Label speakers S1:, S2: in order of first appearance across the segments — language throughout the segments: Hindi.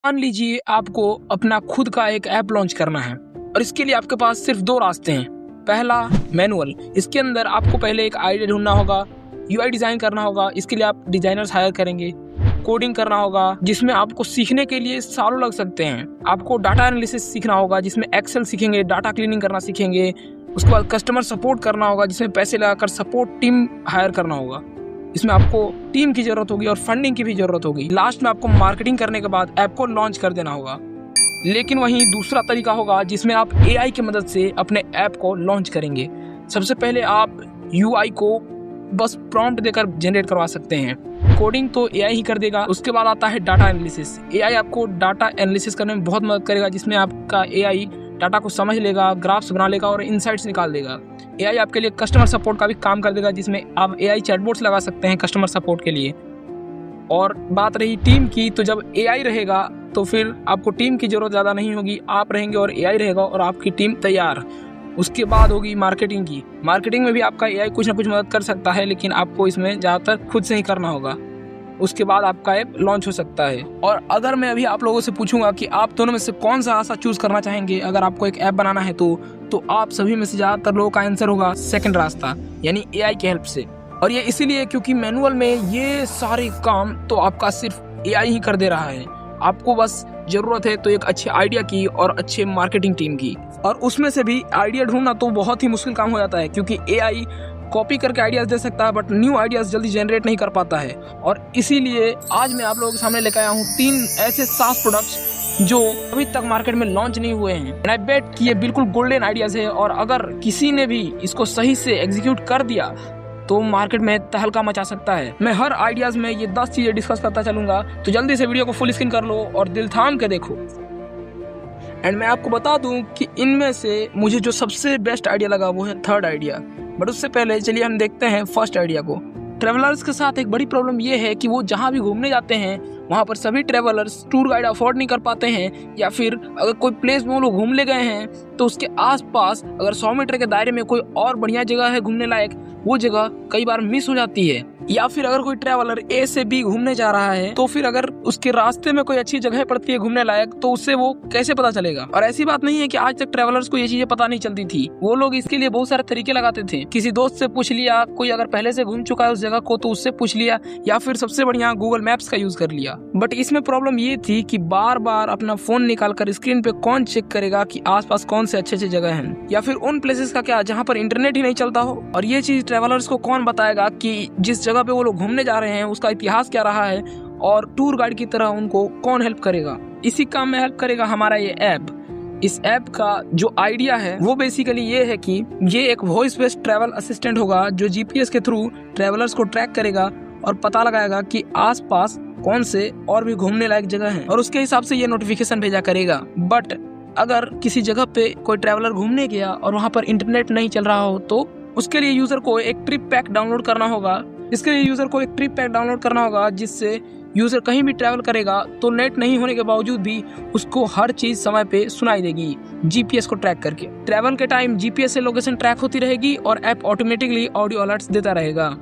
S1: मान लीजिए आपको अपना खुद का एक ऐप लॉन्च करना है और इसके लिए आपके पास सिर्फ दो रास्ते हैं। पहला, मैनुअल। इसके अंदर आपको पहले एक आइडिया ढूंढना होगा, यूआई डिज़ाइन करना होगा। इसके लिए आप डिज़ाइनर्स हायर करेंगे, कोडिंग करना होगा जिसमें आपको सीखने के लिए सालों लग सकते हैं। आपको डाटा एनालिसिस सीखना होगा जिसमें एक्सेल सीखेंगे, डाटा क्लीनिंग करना सीखेंगे। उसके बाद कस्टमर सपोर्ट करना होगा जिसमें पैसे लगाकर सपोर्ट टीम हायर करना होगा। इसमें आपको टीम की जरूरत होगी और फंडिंग की भी जरूरत होगी। लास्ट में आपको मार्केटिंग करने के बाद ऐप को लॉन्च कर देना होगा। लेकिन वहीं दूसरा तरीका होगा जिसमें आप एआई की मदद से अपने ऐप को लॉन्च करेंगे। सबसे पहले आप यूआई को बस प्रॉम्प्ट देकर जनरेट करवा सकते हैं, कोडिंग तो एआई ही कर देगा। उसके बाद आता है डाटा एनालिसिस। एआई आपको डाटा एनालिसिस करने में बहुत मदद करेगा, जिसमें आपका एआई डाटा को समझ लेगा, ग्राफ्स बना लेगा और इनसाइट्स निकाल देगा। एआई आपके लिए कस्टमर सपोर्ट का भी काम कर देगा, जिसमें आप एआई चैटबॉट्स लगा सकते हैं कस्टमर सपोर्ट के लिए। और बात रही टीम की, तो जब एआई रहेगा तो फिर आपको टीम की जरूरत ज़्यादा नहीं होगी। आप रहेंगे और एआई रहेगा और आपकी टीम तैयार। उसके बाद होगी मार्केटिंग की। मार्केटिंग में भी आपका एआई कुछ ना कुछ मदद कर सकता है, लेकिन आपको इसमें ज़्यादातर खुद से ही करना होगा। उसके बाद आपका ऐप लॉन्च हो सकता है। और अगर मैं अभी आप लोगों से पूछूंगा कि आप दोनों में से कौन सा रास्ता चूज करना चाहेंगे अगर आपको एक ऐप बनाना है, तो आप सभी में से ज़्यादातर लोगों का आंसर होगा सेकंड रास्ता, यानी एआई की हेल्प से। और ये इसीलिए क्योंकि मैनुअल में ये सारे काम तो आपका सिर्फ एआई ही कर दे रहा है। आपको बस जरूरत है तो एक अच्छे आइडिया की और अच्छे मार्केटिंग टीम की, और उसमें से भी आइडिया ढूंढना तो बहुत ही मुश्किल काम हो जाता है, क्योंकि एआई कॉपी करके आइडियाज दे सकता है बट न्यू आइडियाज जल्दी जनरेट नहीं कर पाता है। और इसीलिए आज मैं आप लोगों के सामने लेकर आया हूँ 3 ऐसे SaaS प्रोडक्ट्स जो अभी तक मार्केट में लॉन्च नहीं हुए हैं। एंड आई बेट कि ये बिल्कुल गोल्डन आइडियाज है, और अगर किसी ने भी इसको सही से एग्जीक्यूट कर दिया तो मार्केट में तहलका मचा सकता है। मैं हर आइडियाज में ये 10 चीजें डिस्कस करता चलूंगा, तो जल्दी से वीडियो को फुल स्क्रीन कर लो और दिल थाम के देखो। एंड मैं आपको बता दूं कि इनमें से मुझे जो सबसे बेस्ट आइडिया लगा वो है थर्ड आइडिया। बट उससे पहले चलिए हम देखते हैं फर्स्ट आइडिया को। ट्रेवलर्स के साथ एक बड़ी प्रॉब्लम ये है कि वो जहाँ भी घूमने जाते हैं वहाँ पर सभी ट्रेवलर्स टूर गाइड अफोर्ड नहीं कर पाते हैं, या फिर अगर कोई प्लेस में वो लोग घूमने गए हैं तो उसके आसपास अगर 100 मीटर के दायरे में कोई और बढ़िया जगह है घूमने लायक, वो जगह कई बार मिस हो जाती है। या फिर अगर कोई ट्रैवलर ए से बी घूमने जा रहा है तो फिर अगर उसके रास्ते में कोई अच्छी जगह पड़ती है घूमने लायक, तो उससे वो कैसे पता चलेगा। और ऐसी बात नहीं है कि आज तक ट्रैवलर्स को ये चीजें पता नहीं चलती थी। वो लोग इसके लिए बहुत सारे तरीके लगाते थे। किसी दोस्त से पूछ लिया, कोई अगर पहले से घूम चुका है उस जगह को तो उससे पूछ लिया, या फिर सबसे बढ़िया गूगल मैप्स का यूज कर लिया। बट इसमें प्रॉब्लम ये थी कि बार बार अपना फोन निकालकर स्क्रीन पे कौन चेक करेगा कि आसपास कौन से अच्छे जगह हैं, या फिर उन प्लेसेस का क्या जहाँ पर इंटरनेट ही नहीं चलता हो। और ये चीज ट्रैवलर्स को कौन बताएगा कि जिस जगह पे वो लोग घूमने जा रहे हैं उसका इतिहास क्या रहा है, और टूर गाइड की तरह उनको कौन हेल्प करेगा। इसी काम में हेल्प करेगा हमारा ये ऐप। इस ऐप का जो आइडिया है वो बेसिकली ये है कि ये एक वॉइस बेस्ड ट्रैवल असिस्टेंट होगा जो जीपीएस के थ्रू ट्रैवलर्स को ट्रैक करेगा और पता लगाएगा कि आसपास कौन से और भी घूमने लायक जगह हैं, और उसके हिसाब से ये नोटिफिकेशन भेजा करेगा। बट अगर किसी जगह पे कोई ट्रैवलर घूमने गया और वहाँ पर इंटरनेट नहीं चल रहा हो तो उसके लिए यूजर को एक ट्रिप पैक डाउनलोड करना होगा। इसके लिए यूजर को एक ट्रिप पैक डाउनलोड करना होगा जिससे यूजर कहीं भी ट्रैवल करेगा तो नेट नहीं होने के बावजूद भी उसको हर चीज समय पे सुनाई देगी जीपीएस को ट्रैक करके। ट्रैवल के टाइम जीपीएस से लोकेशन ट्रैक होती रहेगी और ऐप ऑटोमेटिकली ऑडियो अलर्ट्स देता रहेगा।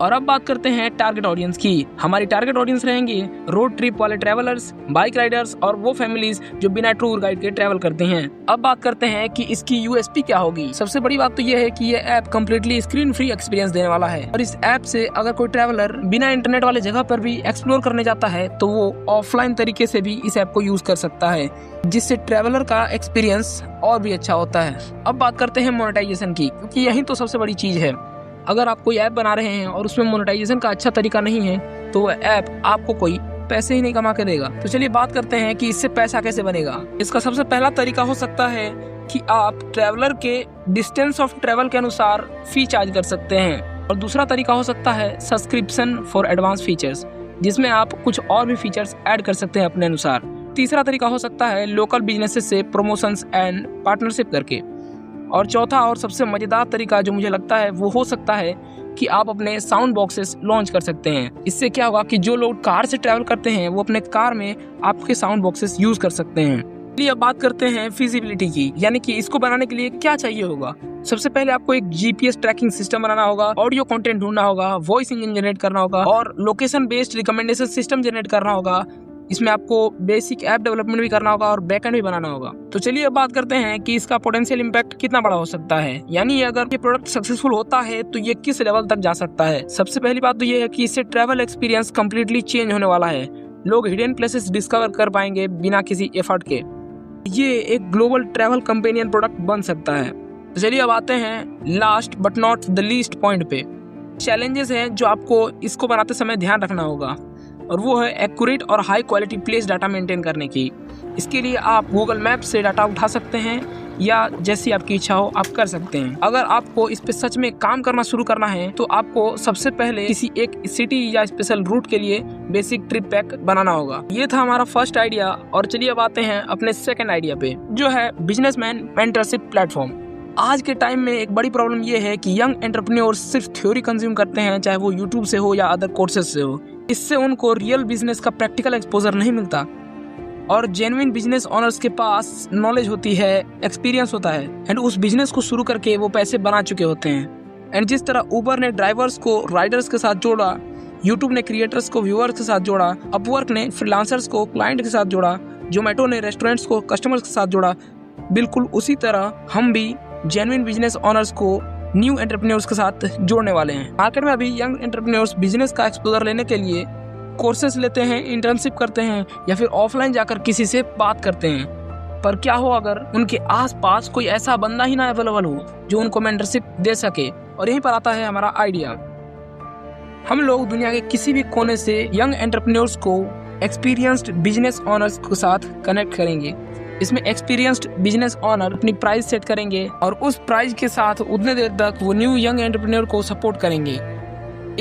S1: और अब बात करते हैं टारगेट ऑडियंस की। हमारी टारगेट ऑडियंस रहेंगे रोड ट्रिप वाले ट्रैवलर्स, बाइक राइडर्स और वो फैमिलीज जो बिना टूर गाइड के ट्रैवल करते हैं। अब बात करते हैं कि इसकी यूएसपी क्या होगी। सबसे बड़ी बात तो ये है कि ये app completely screen free experience देने वाला है, और इस ऐप से अगर कोई ट्रैवलर बिना इंटरनेट वाले जगह पर भी एक्सप्लोर करने जाता है तो वो ऑफलाइन तरीके से भी इस ऐप को यूज कर सकता है, जिससे ट्रैवलर का एक्सपीरियंस और भी अच्छा होता है। अब बात करते हैं मोनेटाइजेशन की, क्योंकि यही तो सबसे बड़ी चीज है। अगर आप कोई ऐप बना रहे हैं और उसमें मोनेटाइजेशन का अच्छा तरीका नहीं है तो वह ऐप आपको कोई पैसे ही नहीं कमा के देगा। तो चलिए बात करते हैं कि इससे पैसा कैसे बनेगा। इसका सबसे पहला तरीका हो सकता है कि आप ट्रैवलर के डिस्टेंस ऑफ ट्रैवल के अनुसार फी चार्ज कर सकते हैं, और दूसरा तरीका हो सकता है सब्सक्रिप्शन फॉर एडवांस फीचर्स, जिसमें आप कुछ और भी फीचर्स ऐड कर सकते हैं अपने अनुसार। तीसरा तरीका हो सकता है लोकल बिजनेसेस से प्रमोशंस एंड पार्टनरशिप करके। और चौथा और सबसे मजेदार तरीका जो मुझे लगता है वो हो सकता है कि आप अपने साउंड बॉक्सेस लॉन्च कर सकते हैं। इससे क्या होगा कि जो लोग कार से ट्रैवल करते हैं वो अपने कार में आपके साउंड बॉक्सेस यूज कर सकते हैं। चलिए अब बात करते हैं फिजिबिलिटी की, यानी कि इसको बनाने के लिए क्या चाहिए होगा। सबसे पहले आपको एक जीपीएस ट्रैकिंग सिस्टम बनाना होगा, ऑडियो कंटेंट ढूंढना होगा, वॉइस इंजन जनरेट करना होगा और location based recommendation system generate करना होगा। इसमें आपको बेसिक ऐप डेवलपमेंट भी करना होगा और बैकएंड भी बनाना होगा। तो चलिए अब बात करते हैं कि इसका पोटेंशियल इम्पैक्ट कितना बड़ा हो सकता है, यानी अगर ये प्रोडक्ट सक्सेसफुल होता है तो ये किस लेवल तक जा सकता है। सबसे पहली बात तो ये है कि इससे ट्रैवल एक्सपीरियंस कंप्लीटली चेंज होने वाला है। लोग हिडन प्लेसेस डिस्कवर कर पाएंगे बिना किसी एफर्ट के। ये एक ग्लोबल ट्रैवल कंपेनियन प्रोडक्ट बन सकता है। तो चलिए अब आते हैं last but not the least point पे। चैलेंजेस हैं जो आपको इसको बनाते समय ध्यान रखना होगा, और वो है एक्यूरेट और high quality place data maintain करने की। इसके लिए आप गूगल मैप से डाटा उठा सकते हैं या जैसी आपकी इच्छा हो आप कर सकते हैं। अगर आपको इस पे सच में काम करना शुरू करना है तो आपको सबसे पहले किसी एक सिटी या स्पेशल रूट के लिए बेसिक ट्रिप पैक बनाना होगा। ये था हमारा फर्स्ट आइडिया, और चलिए अब आते हैं अपने सेकंड आइडिया पे, जो है बिजनेसमैन मेंटरशिप प्लेटफॉर्म। आज के टाइम में एक बड़ी प्रॉब्लम ये है कि यंग एंटरप्रेन्योर्स सिर्फ थ्योरी कंज्यूम करते हैं, चाहे वो यूट्यूब से हो या अदर कोर्सेज से हो। इससे उनको रियल बिजनेस का प्रैक्टिकल एक्सपोजर नहीं मिलता, और जेन्युइन बिजनेस ओनर्स के पास नॉलेज होती है, एक्सपीरियंस होता है, एंड उस बिजनेस को शुरू करके वो पैसे बना चुके होते हैं। एंड जिस तरह उबर ने ड्राइवर्स को राइडर्स के साथ जोड़ा, यूट्यूब ने क्रिएटर्स को व्यूअर्स के साथ जोड़ा, अपवर्क ने फ्रीलांसर्स को क्लाइंट के साथ जोड़ा, जोमेटो ने रेस्टोरेंट्स को कस्टमर्स के साथ जोड़ा, बिल्कुल उसी तरह हम भी जेन्युइन बिजनेस ओनर्स को न्यू एंटरप्रेन्योर्स के साथ जोड़ने वाले हैं। मार्केट में अभी यंग एंटरप्रेन्योर्स बिजनेस का एक्सपोजर लेने के लिए कोर्सेज लेते हैं, इंटर्नशिप करते हैं, या फिर ऑफलाइन जाकर किसी से बात करते हैं। पर क्या हो अगर उनके आसपास कोई ऐसा बंदा ही ना अवेलेबल हो जो उनको मेंटरशिप दे सके। और यहीं पर आता है हमारा आइडिया। हम लोग दुनिया के किसी भी कोने से यंग एंटरप्रेन्योर्स को एक्सपीरियंस्ड बिजनेस ओनर्स के साथ कनेक्ट करेंगे। इसमें एक्सपीरियंस्ड बिजनेस ओनर अपनी प्राइस सेट करेंगे और उस प्राइस के साथ उतने देर तक वो न्यू यंग एंटरप्रेन्योर को सपोर्ट करेंगे।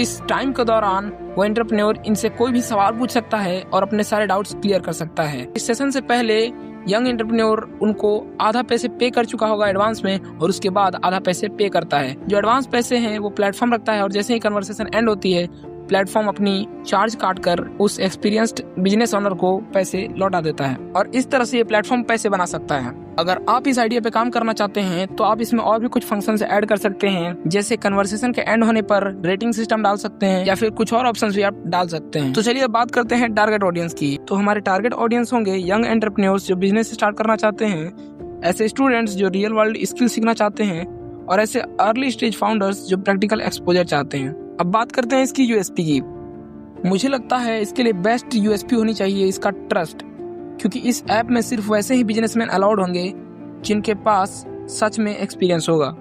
S1: इस टाइम के दौरान वो एंटरप्रेन्योर इनसे कोई भी सवाल पूछ सकता है और अपने सारे डाउट्स क्लियर कर सकता है। इस सेशन से पहले यंग एंटरप्रेन्योर उनको आधा पैसे पे कर चुका होगा एडवांस में, और उसके बाद आधा पैसे पे करता है। जो एडवांस पैसे हैं वो प्लेटफॉर्म रखता है, और जैसे ही कन्वर्सेशन एंड होती है प्लेटफॉर्म अपनी चार्ज काट कर उस एक्सपीरियंस्ड बिजनेस ओनर को पैसे लौटा देता है, और इस तरह से ये प्लेटफॉर्म पैसे बना सकता है। अगर आप इस आइडिया पे काम करना चाहते हैं तो आप इसमें और भी कुछ फंक्शंस ऐड कर सकते हैं, जैसे कन्वर्सेशन के एंड होने पर रेटिंग सिस्टम डाल सकते हैं, या फिर कुछ और ऑप्शंस भी आप डाल सकते हैं। तो चलिए बात करते हैं टारगेट ऑडियंस की। तो हमारे टारगेट ऑडियंस होंगे यंग एंटरप्रेन्योर्स जो बिजनेस स्टार्ट करना चाहते हैं, ऐसे स्टूडेंट्स जो रियल वर्ल्ड स्किल सीखना चाहते हैं, और ऐसे अर्ली स्टेज फाउंडर्स जो प्रैक्टिकल एक्सपोजर चाहते हैं। अब बात करते हैं इसकी यूएसपी की। मुझे लगता है इसके लिए बेस्ट यूएसपी होनी चाहिए इसका ट्रस्ट, क्योंकि इस ऐप में सिर्फ वैसे ही बिजनेसमैन अलाउड होंगे जिनके पास सच में एक्सपीरियंस होगा।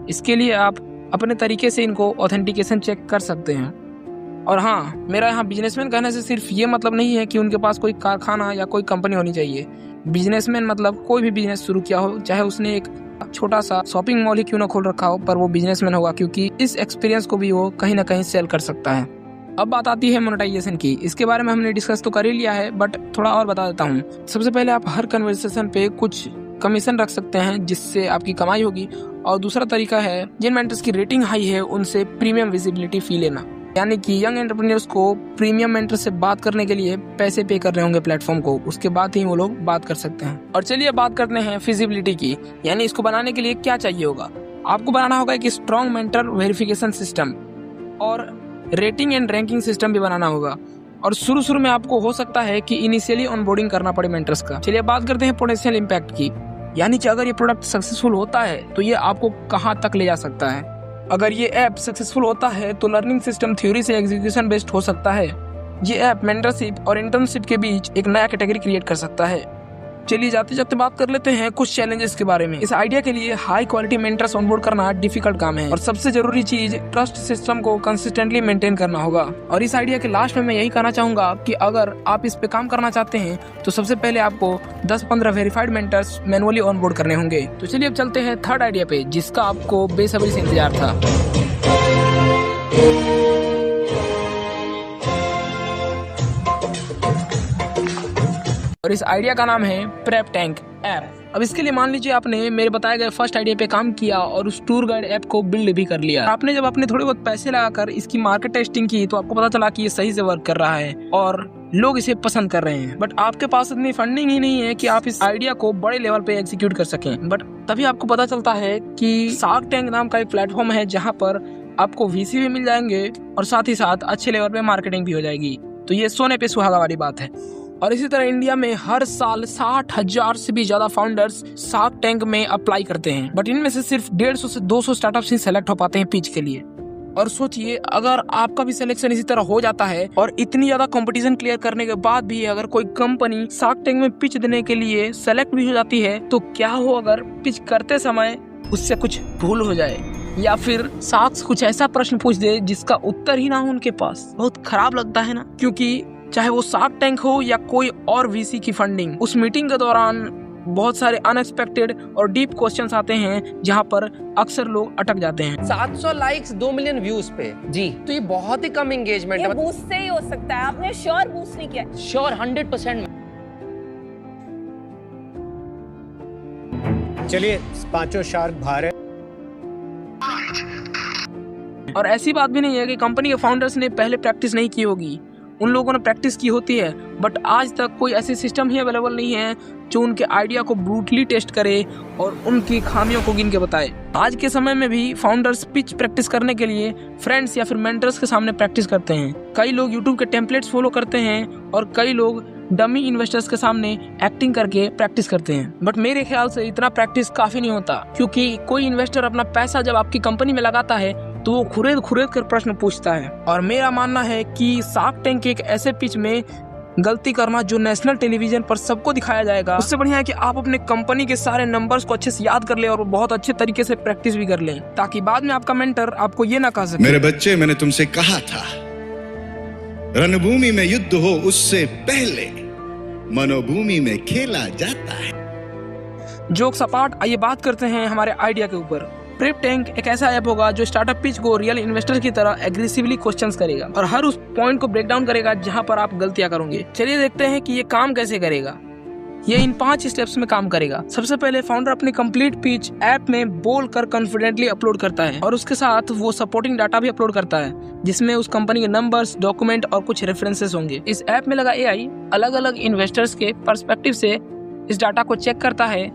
S1: इसके लिए आप अपने तरीके से इनको ऑथेंटिकेशन चेक कर सकते हैं। और हाँ, मेरा यहाँ बिजनेसमैन कहने से सिर्फ ये मतलब नहीं है कि उनके पास कोई कारखाना या कोई कंपनी होनी चाहिए। बिजनेसमैन मतलब कोई भी बिजनेस शुरू किया हो, चाहे उसने एक छोटा सा शॉपिंग मॉल ही क्यों ना खोल रखा हो, पर वो बिजनेसमैन होगा, क्योंकि इस एक्सपीरियंस को भी वो कहीं ना कहीं सेल कर सकता है। अब बात आती है मोनेटाइजेशन की। इसके बारे में हमने डिस्कस तो कर ही लिया है, बट थोड़ा और बता देता हूँ। सबसे पहले आप हर कन्वर्सेशन पे कुछ कमीशन रख सकते हैं जिससे आपकी कमाई होगी। और दूसरा तरीका है, जिन मेंटर्स की रेटिंग हाई है उनसे प्रीमियम विजिबिलिटी फी लेना, यानी कि यंग एंटरप्रेन्योर्स को प्रीमियम मेंटर से बात करने के लिए पैसे पे कर रहे होंगे प्लेटफॉर्म को, उसके बाद ही वो लोग बात कर सकते हैं। और चलिए बात करते हैं फिजिबिलिटी की, यानी इसको बनाने के लिए क्या चाहिए होगा। आपको बनाना होगा एक स्ट्रॉन्ग मेंटर वेरिफिकेशन सिस्टम, और रेटिंग एंड रैंकिंग सिस्टम भी बनाना होगा। और शुरू में आपको हो सकता है कि इनिशियली ऑनबोर्डिंग करना पड़े मेंटर्स का। चलिए बात करते हैं पोटेंशियल इम्पैक्ट की, यानी कि अगर ये प्रोडक्ट सक्सेसफुल होता है तो ये आपको कहाँ तक ले जा सकता है। अगर ये ऐप सक्सेसफुल होता है तो लर्निंग सिस्टम थ्योरी से एग्जीक्यूशन बेस्ड हो सकता है। ये ऐप मेंटरशिप और इंटर्नशिप के बीच एक नया कैटेगरी क्रिएट कर सकता है। चलिए जाते जाते बात कर लेते हैं कुछ चैलेंजेस के बारे में। इस आइडिया के लिए हाई क्वालिटी मेंटर्स ऑनबोर्ड करना डिफिकल्ट काम है, और सबसे जरूरी चीज ट्रस्ट सिस्टम को कंसिस्टेंटली मेंटेन करना होगा। और इस आइडिया के लास्ट में मैं यही कहना चाहूंगा कि अगर आप इस पे काम करना चाहते हैं तो सबसे पहले आपको 10-15 वेरीफाइड मेंटर्स मैनुअली ऑनबोर्ड करने होंगे। तो चलिए अब चलते हैं थर्ड आइडिया पे, जिसका आपको बेसब्री से इंतजार था। और इस आइडिया का नाम है प्रेप टैंक ऐप। अब इसके लिए मान लीजिए आपने मेरे बताए गए फर्स्ट आइडिया पे काम किया और उस टूर गाइड ऐप को बिल्ड भी कर लिया। आपने जब अपने थोड़े बहुत पैसे लगाकर इसकी मार्केट टेस्टिंग की तो आपको पता चला कि ये सही से वर्क कर रहा है और लोग इसे पसंद कर रहे हैं। बट आपके पास इतनी फंडिंग ही नहीं है कि आप इस आइडिया को बड़े लेवल पे एग्जीक्यूट कर सकें। बट तभी आपको पता चलता है कि शार्क टैंक नाम का एक प्लेटफॉर्म है जहाँ पर आपको VC भी मिल जाएंगे और साथ ही साथ अच्छे लेवल पे मार्केटिंग भी हो जाएगी। तो ये सोने पे सुहागा वाली बात है। और इसी तरह इंडिया में हर साल 60,000 से भी ज्यादा फाउंडर्स शार्क टैंक में अप्लाई करते हैं, बट इनमें से सिर्फ 150 से 200 स्टार्टअप्स ही सेलेक्ट हो पाते हैं पिच के लिए। और सोचिए, अगर आपका भी सिलेक्शन इसी तरह हो जाता है और इतनी ज्यादा कंपटीशन क्लियर करने के बाद भी अगर कोई कंपनी शार्क टैंक में पिच देने के लिए सेलेक्ट भी हो जाती है, तो क्या हो अगर पिच करते समय उससे कुछ भूल हो जाए या फिर शार्क्स कुछ ऐसा प्रश्न पूछ दे जिसका उत्तर ही ना हो उनके पास। बहुत खराब लगता है ना, क्योंकि चाहे वो शार्क टैंक हो या कोई और वीसी की फंडिंग, उस मीटिंग के दौरान बहुत सारे अनएक्सपेक्टेड और डीप क्वेश्चंस आते हैं जहां पर अक्सर लोग अटक जाते हैं।
S2: 700 लाइक्स 2 मिलियन व्यूज पे जी, तो ये बहुत ही कम एंगेजमेंट है।
S3: ये बूस्ट से ही हो सकता है, आपने श्योर बूस्ट नहीं किया?
S2: श्योर 100%।
S4: चलिए, पांचों शार्क बाहर है।
S1: और ऐसी बात भी नहीं है कि कंपनी के फाउंडर्स ने पहले प्रैक्टिस नहीं की होगी, उन लोगों ने प्रैक्टिस की होती है, बट आज तक कोई ऐसी सिस्टम ही अवेलेबल नहीं है जो उनके आइडिया को ब्रूटली टेस्ट करे और उनकी खामियों को गिन के बताए। आज के समय में भी फाउंडर्स पिच प्रैक्टिस करने के लिए फ्रेंड्स या फिर मेंटर्स के सामने प्रैक्टिस करते हैं। कई लोग यूट्यूब के टेम्पलेट्स फॉलो करते हैं और कई लोग डमी इन्वेस्टर्स के सामने एक्टिंग करके प्रैक्टिस करते हैं। बट मेरे ख्याल से इतना प्रैक्टिस काफी नहीं होता, क्योंकि कोई इन्वेस्टर अपना पैसा जब आपकी कंपनी में लगाता है तो वो खुरेद कर प्रश्न पूछता है। और मेरा मानना है कि शार्क टैंक के एक ऐसे पिच में गलती करना जो नेशनल टेलीविजन पर सबको दिखाया जाएगा, उससे बढ़िया है कि आप अपने कंपनी के सारे नंबर्स को अच्छे से याद कर ले और बहुत अच्छे तरीके से प्रैक्टिस भी कर लें, ताकि बाद में आपका मेंटर आपको ये ना कह सके,
S5: मेरे बच्चे, मैंने तुमसे कहा था रणभूमि में युद्ध हो उससे पहले मनोभूमि में खेला जाता है।
S1: जोक सपाट, आइए बात करते हैं हमारे आइडिया के ऊपर। प्रेप टैंक एक ऐसा ऐप होगा जो स्टार्टअप पिच को रियल इन्वेस्टर की तरह एग्रेसिवली क्वेश्चंस करेगा और हर उस पॉइंट को ब्रेक डाउन करेगा जहां पर आप गलतियां करोगे। चलिए देखते हैं कि ये काम कैसे करेगा। ये इन 5 स्टेप्स में काम करेगा। सबसे पहले फाउंडर अपनी कंप्लीट पिच ऐप में बोल कर कॉन्फिडेंटली अपलोड करता है और उसके साथ वो सपोर्टिंग डाटा भी अपलोड करता है, जिसमें उस कंपनी के नंबर्स, डॉक्यूमेंट और कुछ रेफरेंसेस होंगे। इस ऐप में लगा एआई अलग अलग इन्वेस्टर्स के पर्सपेक्टिव से इस डाटा को चेक करता है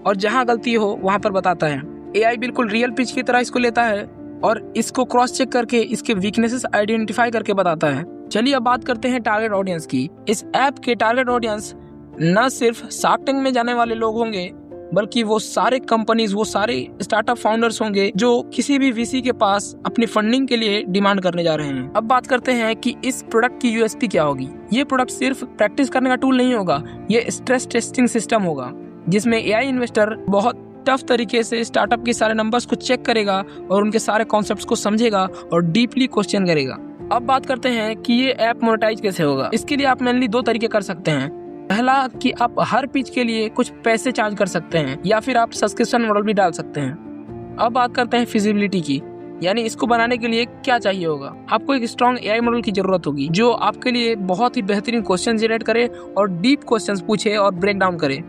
S1: और जहाँ गलती हो वहाँ पर बताता है। एआई बिल्कुल रियल पिच की तरह इसको लेता है और इसको क्रॉस चेक करके इसके वीकनेसेस आइडेंटिफाई करके बताता है। चलिए अब बात करते हैं टारगेट ऑडियंस की। इस ऐप के टारगेट ऑडियंस न सिर्फ शार्क टैंक में जाने वाले लोग होंगे, बल्कि वो सारे कंपनीज, वो सारे स्टार्टअप फाउंडर्स होंगे जो किसी भी वीसी के पास अपनी फंडिंग के लिए डिमांड करने जा रहे हैं। अब बात करते हैं कि इस प्रोडक्ट की यूएसपी क्या होगी। ये प्रोडक्ट सिर्फ प्रैक्टिस करने का टूल नहीं होगा, ये स्ट्रेस टेस्टिंग सिस्टम होगा, जिसमें एआई इन्वेस्टर बहुत टफ तरीके से स्टार्टअप के सारे नंबर्स को चेक करेगा और उनके सारे कॉन्सेप्ट्स को समझेगा और डीपली क्वेश्चन करेगा। अब बात करते हैं कि ये ऐप मोनेटाइज कैसे होगा। इसके लिए आप मेनली 2 तरीके कर सकते हैं। पहला कि आप हर पिच के लिए कुछ पैसे चार्ज कर सकते हैं या फिर आप सब्सक्रिप्शन मॉडल भी डाल सकते हैं। अब बात करते हैं फिजिबिलिटी की, यानी इसको बनाने के लिए क्या चाहिए होगा। आपको एक स्ट्रॉन्ग एआई मॉडल की जरूरत होगी जो आपके लिए बहुत ही बेहतरीन क्वेश्चन जनरेट करे और डीप क्वेश्चंस पूछे और ब्रेक डाउन करे।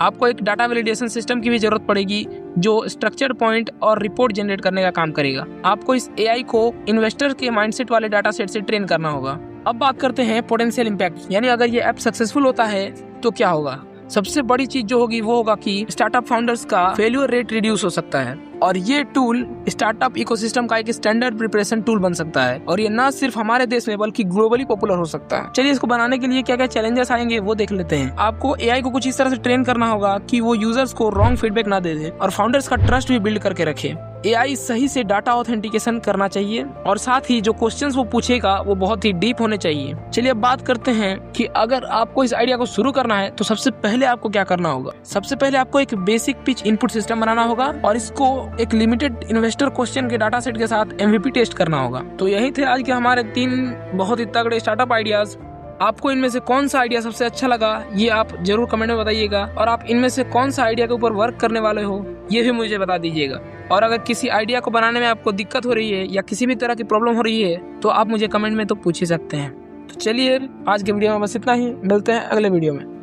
S1: आपको एक डाटा वैलिडेशन सिस्टम की भी जरूरत पड़ेगी जो स्ट्रक्चर्ड पॉइंट और रिपोर्ट जनरेट करने का काम करेगा। आपको इस एआई को इन्वेस्टर के माइंडसेट वाले डाटा सेट से ट्रेन करना होगा। अब बात करते हैं पोटेंशियल इम्पैक्ट, यानी अगर ये ऐप सक्सेसफुल होता है तो क्या होगा। सबसे बड़ी चीज जो होगी वो होगा कि स्टार्टअप फाउंडर्स का फेल्यूर रेट रिड्यूस हो सकता है और ये टूल स्टार्टअप इकोसिस्टम का एक स्टैंडर्ड प्रिपरेशन टूल बन सकता है और ये न सिर्फ हमारे देश में बल्कि ग्लोबली पॉपुलर हो सकता है। चलिए इसको बनाने के लिए क्या क्या चैलेंजेस आएंगे वो देख लेते हैं। आपको एआई को कुछ इस तरह से ट्रेन करना होगा कि वो यूजर्स को रॉन्ग फीडबैक ना दे और फाउंडर्स का ट्रस्ट भी बिल्ड करके रखे। एआई सही से डाटा ऑथेंटिकेशन करना चाहिए और साथ ही जो क्वेश्चंस वो पूछेगा वो बहुत ही डीप होने चाहिए। चलिए अब बात करते हैं कि अगर आपको इस आइडिया को शुरू करना है तो सबसे पहले आपको क्या करना होगा। सबसे पहले आपको एक बेसिक पिच इनपुट सिस्टम बनाना होगा और इसको एक लिमिटेड इन्वेस्टर क्वेश्चन के डाटा सेट के साथ एमवीपी टेस्ट करना होगा। तो यही थे आज के हमारे 3 बहुत ही तगड़े स्टार्टअप आइडियाज। आपको इनमें से कौन सा आइडिया सबसे अच्छा लगा ये आप जरूर कमेंट में बताइएगा और आप इनमें से कौन सा आइडिया के ऊपर वर्क करने वाले हो ये भी मुझे बता दीजिएगा। और अगर किसी आइडिया को बनाने में आपको दिक्कत हो रही है या किसी भी तरह की प्रॉब्लम हो रही है तो आप मुझे कमेंट में तो पूछ ही सकते हैं। तो चलिए आज के वीडियो में बस इतना ही, मिलते हैं अगले वीडियो में।